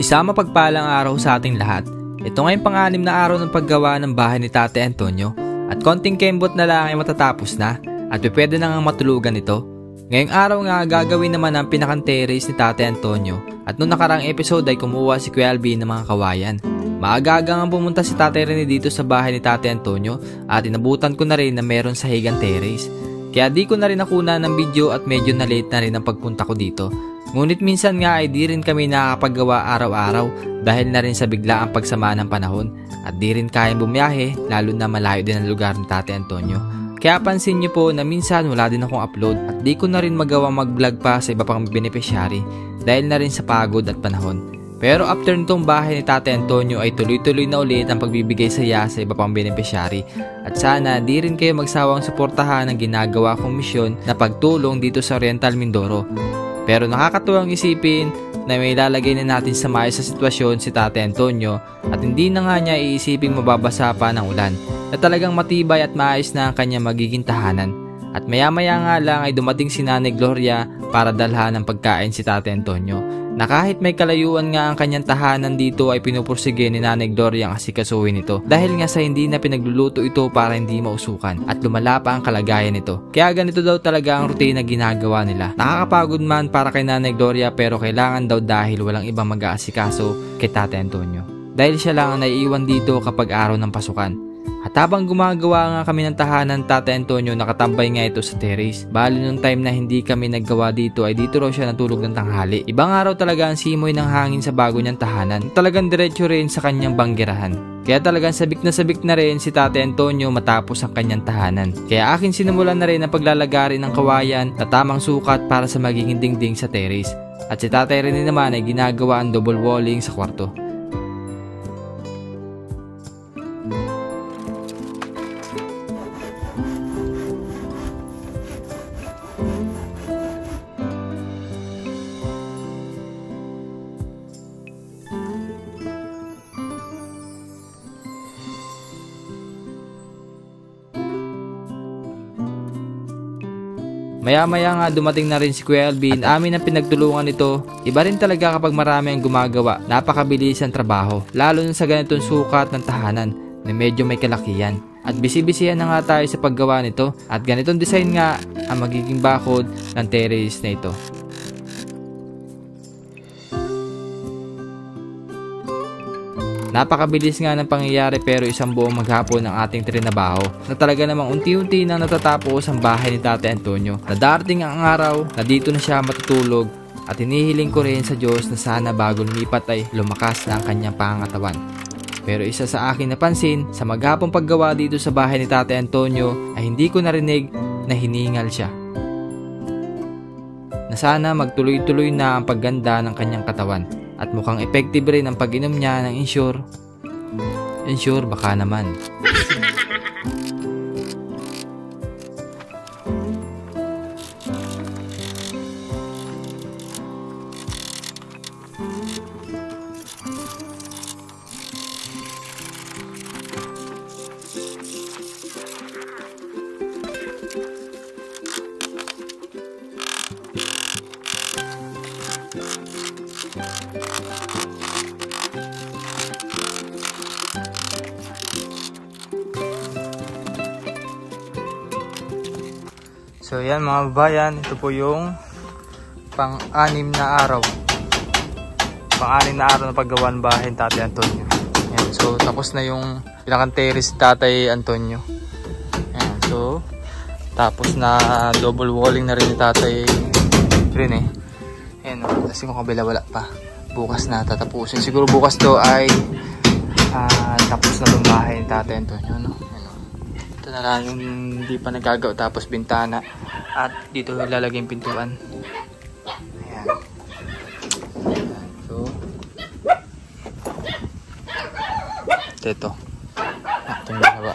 Isang mapagpalang araw sa ating lahat. Ito ngayong pang-anim na araw ng paggawa ng bahay ni Tate Antonio at konting kembot na lang ay matatapos na at pwede na nga matulugan ito. Ngayong araw nga gagawin naman ang pinakang-terrace ni Tate Antonio at noong nakarang episode ay kumuha si Kuya Alvin ng mga kawayan. Maaga-aga nga pumunta si Tate Rene dito sa bahay ni Tate Antonio at inabutan ko na rin na meron sa higang terrace. Kaya di ko na rin nakuna ng video at medyo na late na rin ang pagpunta ko dito. Ngunit minsan nga ay di rin kami nakakapaggawa araw-araw dahil na rin sa biglaang pagsama ng panahon at di rin kayang bumiyahe lalo na malayo din ang lugar ni Tate Antonio. Kaya pansin nyo po na minsan wala din akong upload at di ko na rin magawa mag-vlog pa sa iba pang beneficiary dahil na rin sa pagod at panahon. Pero after nitong bahay ni Tate Antonio ay tuloy-tuloy na ulit ang pagbibigay saya sa iba pang beneficiary at sana di rin kayo magsawang suportahan ang ginagawa kong misyon na pagtulong dito sa Oriental Mindoro. Pero nakakatuwang isipin na may lalagay na natin sa maayos sa sitwasyon si Tate Antonio at hindi na nga niya iisiping mababasa pa ng ulan na talagang matibay at maayos na ang kanyang magiging tahanan. At maya-maya nga lang ay dumating si Nanay Gloria para dalhan ng pagkain si Tate Antonio na kahit may kalayuan nga ang kanyang tahanan dito ay pinupursige ni Nanay Gloria ang asikasuhin ito dahil nga sa hindi na pinagluluto ito para hindi mausukan at lumala pa ang kalagayan nito. Kaya ganito daw talaga ang routine na ginagawa nila. Nakakapagod man para kay Nanay Gloria pero kailangan daw dahil walang ibang mag-aasikaso kay Tate Antonio. Dahil siya lang ang naiiwan dito kapag araw ng pasukan. At habang gumagawa nga kami ng tahanan Tate Antonio, nakatambay nga ito sa terrace. Bali nung time na hindi kami naggawa dito ay dito raw siya natulog ng tanghali. Ibang araw talaga ang simoy ng hangin sa bago niyang tahanan. Talagang diretso rin sa kanyang banggirahan. Kaya talagang sabik na rin si Tate Antonio matapos ang kanyang tahanan. Kaya akin sinimulan na rin ang paglalagari ng kawayan na tamang sukat para sa magiging dingding sa terrace. At si Tate Rene naman ay ginagawa ang double walling sa kwarto. Maya-maya nga dumating na rin si Kuya Alvin. Amin ang pinagtulungan nito. Iba rin talaga kapag marami ang gumagawa. Napakabilis ang trabaho. Lalo na sa ganitong sukat ng tahanan na medyo may kalakihan. At bisi-bisihan na nga tayo sa paggawa nito. At ganitong design nga ang magiging bakod ng terrace na ito. Napakabilis nga ng pangyayari pero isang buong maghapon ang ating trinabaho na talaga namang unti-unti nang natatapos ang bahay ni Tate Antonio. Na darating ang araw na dito na siya matutulog at hinihiling ko rin sa Diyos na sana bago lumipat ay lumakas na ang kanyang pangangatawan. Pero isa sa akin napansin sa maghapong paggawa dito sa bahay ni Tate Antonio ay hindi ko narinig na hiningal siya. Na sana magtuloy-tuloy na ang pagganda ng kanyang katawan. At mukhang effective rin ang pag-inom niya ng Ensure. Ensure baka naman. So yan mga babayan, ito po yung pang-anim na araw. Pang-anim na araw na paggawa ng bahay ni Tate Antonio. Yan, so tapos na yung pinakang terrace ni Tate Antonio. Yan, so tapos na double walling na rin ni Tate Rene. Yan, kasi kung kabila wala pa. Bukas na tatapusin. Siguro bukas to ay tapos na yung bahay ni Tate Antonio, no? Ito na lang yung hindi pa nagagawa tapos bintana at dito ilalagay yung pintuan. Ayan. So ito yung ginawa.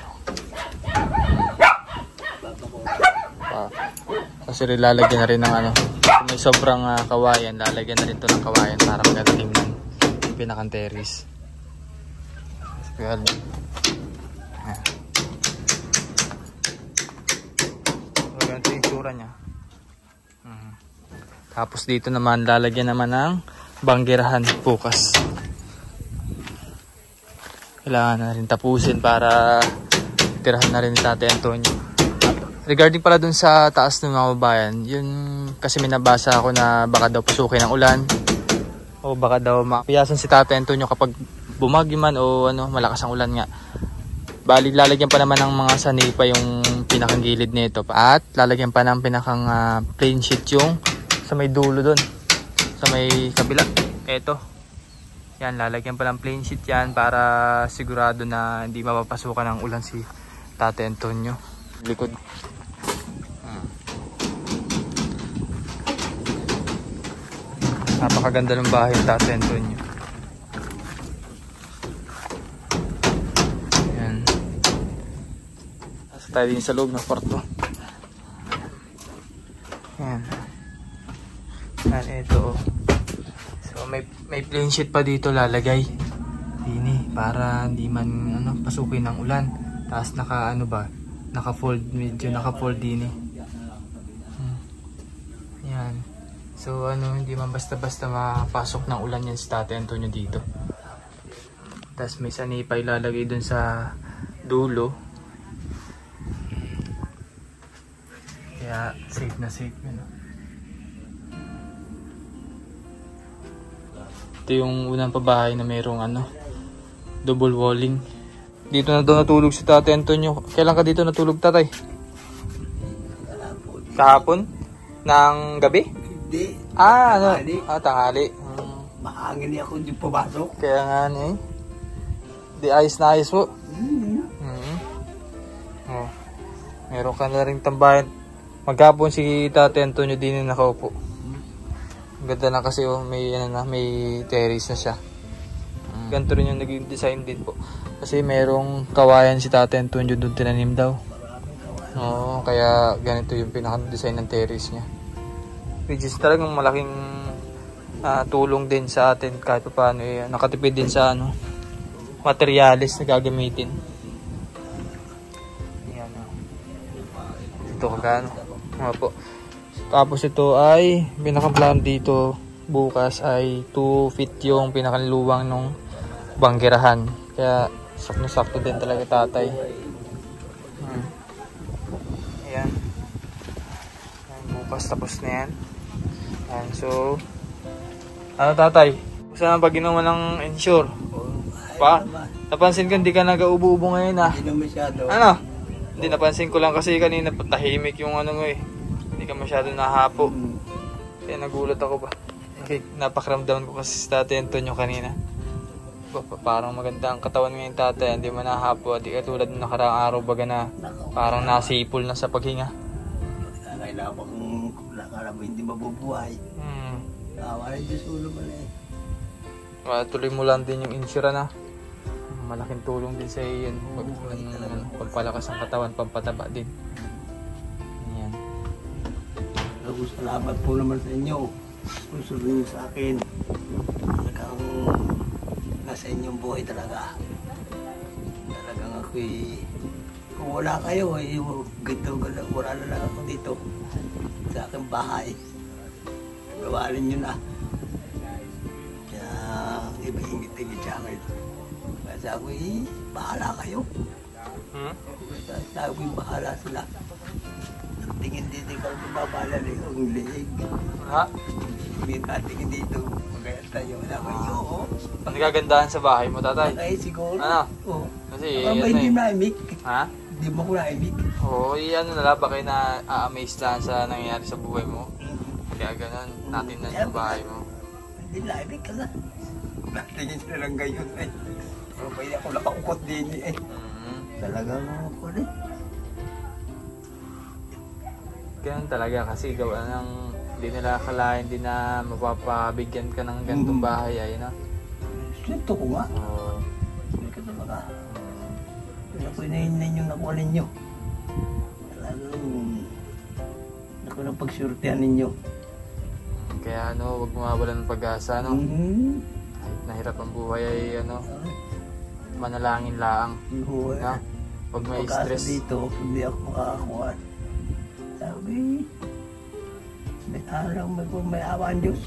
Kasi lalagyan na rin ng ano, kung may sobrang kawayan, lalagyan na rin to ng kawayan para magadating ng pinakang terrace. Well, ganito yung itsura niya. Tapos dito naman lalagyan naman ng banggirahan bukas. kailangan na rin tapusin para tirahan na rin ni Tatay Antonio. Regarding pala dun sa taas ng mga babayan, yun kasi may nabasa ako na baka daw pasukin ng ulan o baka daw mapiyasan si Tatay Antonio kapag bumagyo man o ano, malakas ang ulan nga. Bali, lalagyan pa naman ng mga sanipa yung pinakang gilid nito at lalagyan pa ng pinakang plain sheet yung sa may dulo dun, sa may kabila. Eto, yan, lalagyan pa ng plain sheet yan para sigurado na hindi mapapasukan ng ulan si Tatay Antonio. Likod. Napakaganda ng bahay ng Tatay Antonio. Yan. Nasa tayo din sa loob ng kwarto. Yan. Yan, ito. So may plain sheet pa dito lalagay. Dini para hindi man ano, pasukin ng ulan. Tapos naka ano ba? Naka-fold, medyo naka-fold din eh. Yan. So ano, hindi man basta-basta mapasok ng ulan yan si Tatay Antonio dito. Tapos may sanipa ilalagay dun sa dulo. Kaya safe na safe yun. Ito yung unang pabahay na mayroong ano, double walling. Dito na daw natulog si Tatay Antonio. Kailan ka dito natulog, Tatay? Kahapon? Ng gabi? Hindi. Ano? Tanghali. Mahangin niya ako hindi pumasok. Kaya nga eh. Di ayos na ayos po. Oh. Meron ka na rin tambayan. Maghapon si Tatay Antonio din na nakaupo. Ganda na kasi may, ano na, may terrace na siya. Ganito rin yung naging design din po. Kasi merong kawayan si Tatay Antonio doon tinanim daw. Oo, kaya ganito yung pinaka-design ng terrace niya. Which is talagang malaking tulong din sa atin kahit pa paano eh, nakatipid din sa ano, materialis na gagamitin. Yan o. Ito kagano. Po. Tapos ito ay pinaka-plan dito bukas ay 2 feet yung pinakaluwang ng banggerahan. Kaya sakto din talaga Tatay. Ayan. Bukas tapos na yan. Ayan, so ano Tatay? Gusto na pag inuman ng insure? Pa? Napansin ko hindi ka nag-uubo-ubo ngayon ah. Hindi na masyado. Ano? Hindi, napansin ko lang kasi kanina tahimik yung ano mo eh. Hindi ka masyado nahapo. Kaya nagulat ako ba. Napakaramdaman ko kasi si Tatay Antonio kanina. Parang maganda ang katawan ngayon Tatay. Hindi mo nahapo. Hindi katulad ng nakaraang araw baga na parang nasipol na sa paghinga. Kailangan pang nakarami hindi mabubuhay. Away Diyos ulo mo na eh. Tuloy mo lang din yung insura na. Malaking tulong din sa iyo yun. Pagpalakas ng katawan, pampataba din. Yan. Salamat po naman sa inyo. Gusto niyo sa akin. Talagang nasa inyong buhay talaga. Talagang ako'y kung wala kayo ay wala na lang ako dito sa aking bahay. Gawalin nyo na. Kaya ibigit-igit sa akin. Kasi ako'y bahala kayo. Ako'y bahala sila. Tingin dito ikaw bumabala rin ang liig. Ha? Tingin dito. Magayat tayo. Ako'y Ano kagandahan sa bahay mo Tatay? ay siguro. Ano? Oo. Kasi Ang hindi naimik. Ha? Hindi mo ko naimik. Oo, ano na lang, baka na-amaze lang sa nangyayari sa buhay mo. Kaya ganun, natin na yung bahay mo. Hindi naimik ka na. Tingin sila lang gayon eh. Pero pwede ako nakaukot din eh. Talagang ako rin. Ganun talaga kasi gawa ng hindi nila akalain, hindi na mapapabigyan ka ng ganitong bahay ay no? Sito ko nga. Oo. Hindi ka talaga. Kaya po inahin yung nakuha ninyo. Talagang ako ng pagsurtihan ninyo. Kaya huwag mawawalan ng pag-asa no? Kahit nahirap ang buhay ay manalangin laang. Buhay. No? Huwag may stress. Dito, hindi ako makakakuha. Sabi, may awa ang Diyos.